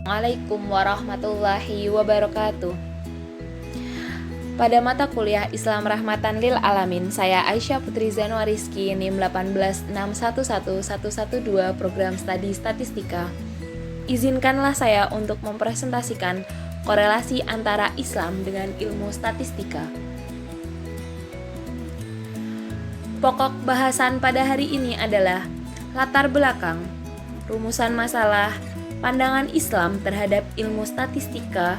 Assalamualaikum warahmatullahi wabarakatuh. Pada mata kuliah Islam Rahmatan Lil Alamin, saya Aisyah Putri Zanwa Rizky, NIM 1811112 Program Studi Statistika. Izinkanlah saya untuk mempresentasikan korelasi antara Islam dengan ilmu statistika. Pokok bahasan pada hari ini adalah latar belakang, rumusan masalah, pandangan Islam terhadap ilmu statistika,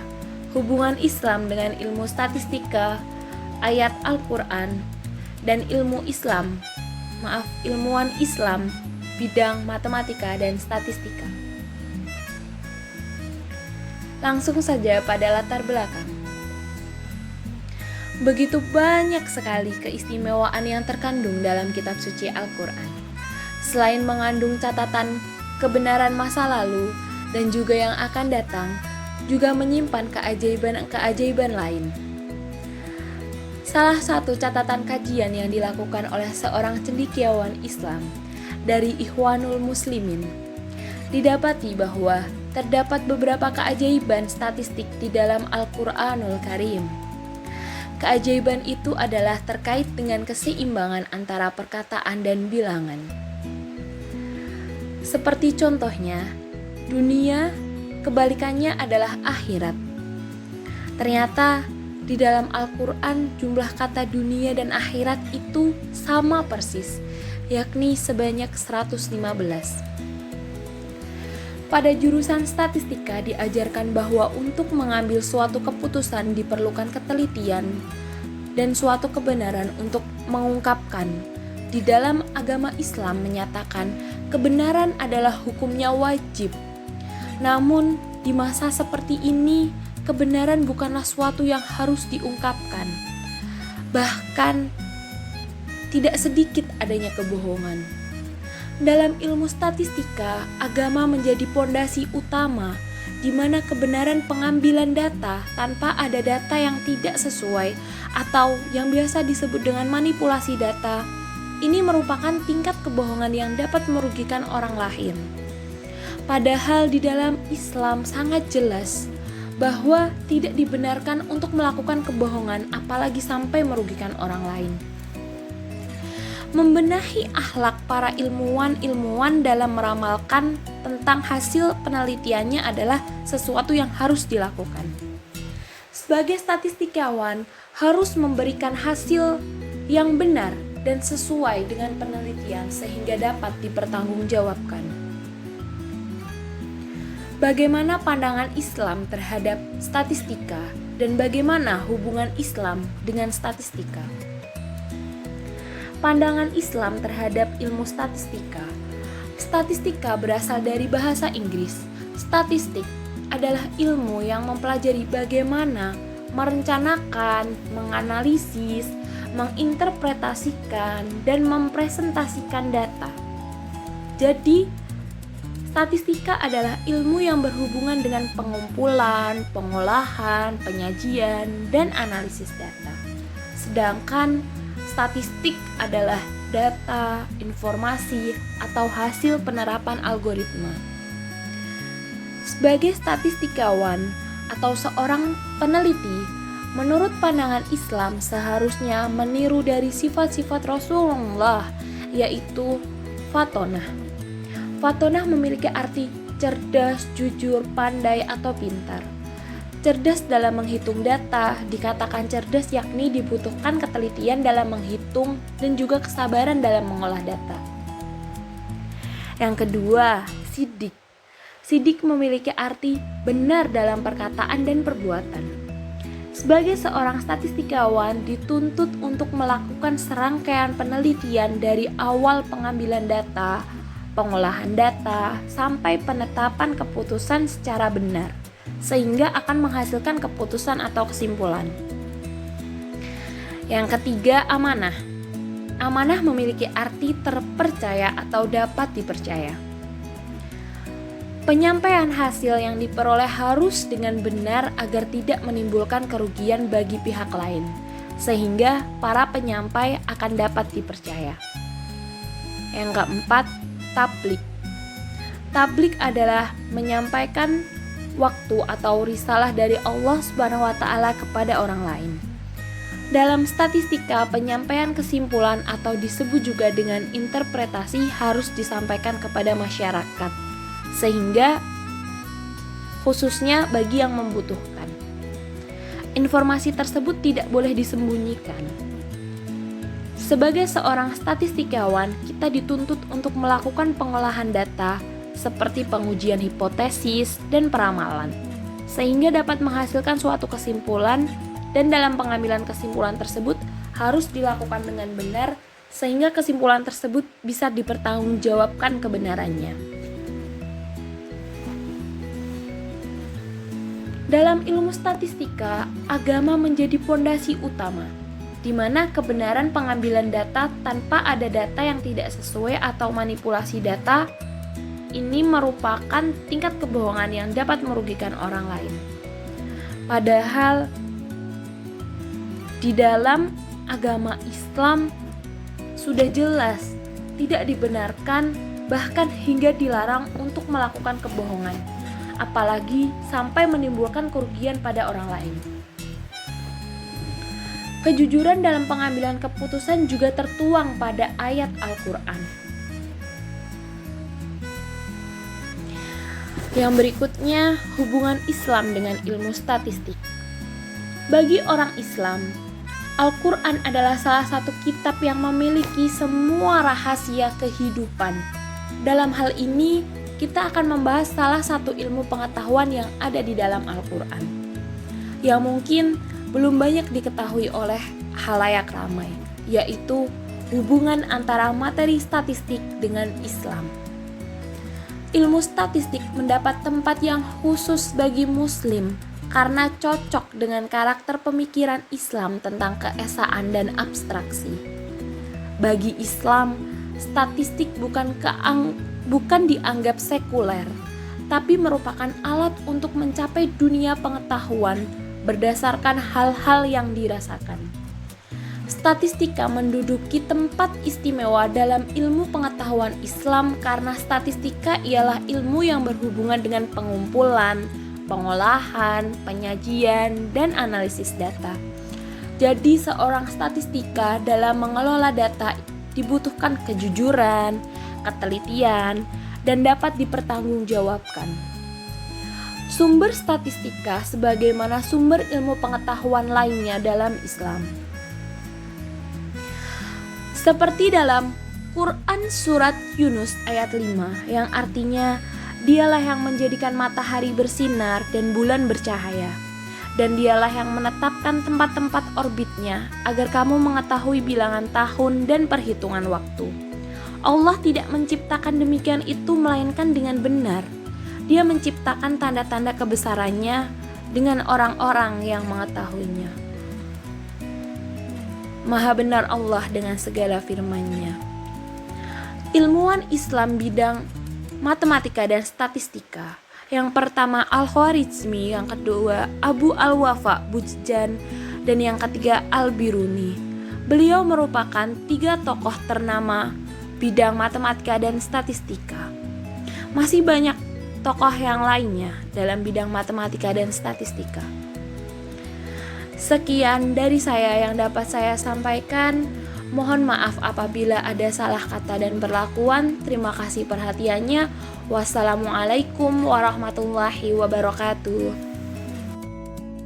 hubungan Islam dengan ilmu statistika, ayat Al-Quran, dan ilmuwan Islam bidang matematika dan statistika. Langsung saja pada latar belakang. Begitu banyak sekali keistimewaan yang terkandung dalam kitab suci Al-Quran. Selain mengandung catatan kebenaran masa lalu dan juga yang akan datang, juga menyimpan keajaiban-keajaiban lain. Salah satu catatan kajian yang dilakukan oleh seorang cendekiawan Islam dari Ikhwanul Muslimin, didapati bahwa terdapat beberapa keajaiban statistik di dalam Al-Quranul Karim. Keajaiban itu adalah terkait dengan keseimbangan antara perkataan dan bilangan. Seperti contohnya, dunia kebalikannya adalah akhirat. Ternyata di dalam Al-Quran jumlah kata dunia dan akhirat itu sama persis, yakni sebanyak 115. Pada jurusan statistika diajarkan bahwa untuk mengambil suatu keputusan diperlukan ketelitian dan suatu kebenaran untuk mengungkapkan. Di dalam agama Islam menyatakan kebenaran adalah hukumnya wajib. Namun di masa seperti ini kebenaran bukanlah suatu yang harus diungkapkan. Bahkan tidak sedikit adanya kebohongan. Dalam ilmu statistika, agama menjadi pondasi utama di mana kebenaran pengambilan data tanpa ada data yang tidak sesuai atau yang biasa disebut dengan manipulasi data. Ini merupakan tingkat kebohongan yang dapat merugikan orang lain. Padahal di dalam Islam sangat jelas bahwa tidak dibenarkan untuk melakukan kebohongan apalagi sampai merugikan orang lain. Membenahi akhlak para ilmuwan dalam meramalkan tentang hasil penelitiannya adalah sesuatu yang harus dilakukan. Sebagai statistikawan harus memberikan hasil yang benar dan sesuai dengan penelitian sehingga dapat dipertanggungjawabkan. Bagaimana pandangan Islam terhadap statistika dan bagaimana hubungan Islam dengan statistika? Pandangan Islam terhadap ilmu statistika. Statistika berasal dari bahasa Inggris. Statistik adalah ilmu yang mempelajari bagaimana merencanakan, menganalisis, menginterpretasikan, dan mempresentasikan data. Jadi, statistika adalah ilmu yang berhubungan dengan pengumpulan, pengolahan, penyajian, dan analisis data. Sedangkan statistik adalah data, informasi, atau hasil penerapan algoritma. Sebagai statistikawan atau seorang peneliti, menurut pandangan Islam seharusnya meniru dari sifat-sifat Rasulullah, yaitu fatonah. Fatonah memiliki arti cerdas, jujur, pandai, atau pintar. Cerdas dalam menghitung data, dikatakan cerdas yakni dibutuhkan ketelitian dalam menghitung dan juga kesabaran dalam mengolah data. Yang kedua, sidik. Sidik memiliki arti benar dalam perkataan dan perbuatan. Sebagai seorang statistikawan dituntut untuk melakukan serangkaian penelitian dari awal pengambilan data, pengolahan data, sampai penetapan keputusan secara benar, sehingga akan menghasilkan keputusan atau kesimpulan. Yang ketiga, amanah. Amanah memiliki arti terpercaya atau dapat dipercaya. Penyampaian hasil yang diperoleh harus dengan benar agar tidak menimbulkan kerugian bagi pihak lain, sehingga para penyampai akan dapat dipercaya. Yang keempat, tablik. Tablik adalah menyampaikan waktu atau risalah dari Allah Subhanahu wa taala kepada orang lain. Dalam statistika, penyampaian kesimpulan atau disebut juga dengan interpretasi harus disampaikan kepada masyarakat, sehingga khususnya bagi yang membutuhkan. Informasi tersebut tidak boleh disembunyikan. Sebagai seorang statistikawan, kita dituntut untuk melakukan pengolahan data seperti pengujian hipotesis dan peramalan, sehingga dapat menghasilkan suatu kesimpulan, dan dalam pengambilan kesimpulan tersebut harus dilakukan dengan benar, sehingga kesimpulan tersebut bisa dipertanggungjawabkan kebenarannya. Dalam ilmu statistika, agama menjadi pondasi utama, di mana kebenaran pengambilan data tanpa ada data yang tidak sesuai atau manipulasi data ini merupakan tingkat kebohongan yang dapat merugikan orang lain. Padahal di dalam agama Islam sudah jelas tidak dibenarkan, bahkan hingga dilarang untuk melakukan kebohongan, apalagi sampai menimbulkan kerugian pada orang lain. Kejujuran dalam pengambilan keputusan juga tertuang pada ayat Al-Quran. Yang berikutnya, hubungan Islam dengan ilmu statistik. Bagi orang Islam, Al-Quran adalah salah satu kitab yang memiliki semua rahasia kehidupan. Dalam hal ini, kita akan membahas salah satu ilmu pengetahuan yang ada di dalam Al-Quran, yang mungkin belum banyak diketahui oleh khalayak ramai, yaitu hubungan antara materi statistik dengan Islam. Ilmu statistik mendapat tempat yang khusus bagi Muslim karena cocok dengan karakter pemikiran Islam tentang keesaan dan abstraksi. Bagi Islam, statistik bukan dianggap sekuler, tapi merupakan alat untuk mencapai dunia pengetahuan berdasarkan hal-hal yang dirasakan. Statistika menduduki tempat istimewa dalam ilmu pengetahuan Islam karena statistika ialah ilmu yang berhubungan dengan pengumpulan, pengolahan, penyajian, dan analisis data. Jadi seorang statistika dalam mengelola data dibutuhkan kejujuran, ketelitian, dan dapat dipertanggungjawabkan. Sumber statistika sebagaimana sumber ilmu pengetahuan lainnya dalam Islam. Seperti dalam Quran surat Yunus ayat 5 yang artinya, dialah yang menjadikan matahari bersinar dan bulan bercahaya, dan dialah yang menetapkan tempat-tempat orbitnya agar kamu mengetahui bilangan tahun dan perhitungan waktu. Allah tidak menciptakan demikian itu melainkan dengan benar. Dia menciptakan tanda-tanda kebesarannya dengan orang-orang yang mengetahuinya. Maha benar Allah dengan segala firman-Nya. Ilmuwan Islam bidang matematika dan statistika. Yang pertama Al-Khwarizmi, yang kedua Abu Al-Wafa Bujjan, dan yang ketiga Al-Biruni. Beliau merupakan 3 tokoh ternama bidang matematika dan statistika. Masih banyak tokoh yang lainnya dalam bidang matematika dan statistika. Sekian dari saya yang dapat saya sampaikan. Mohon maaf apabila ada salah kata dan perlakuan. Terima kasih perhatiannya. Wassalamualaikum warahmatullahi wabarakatuh.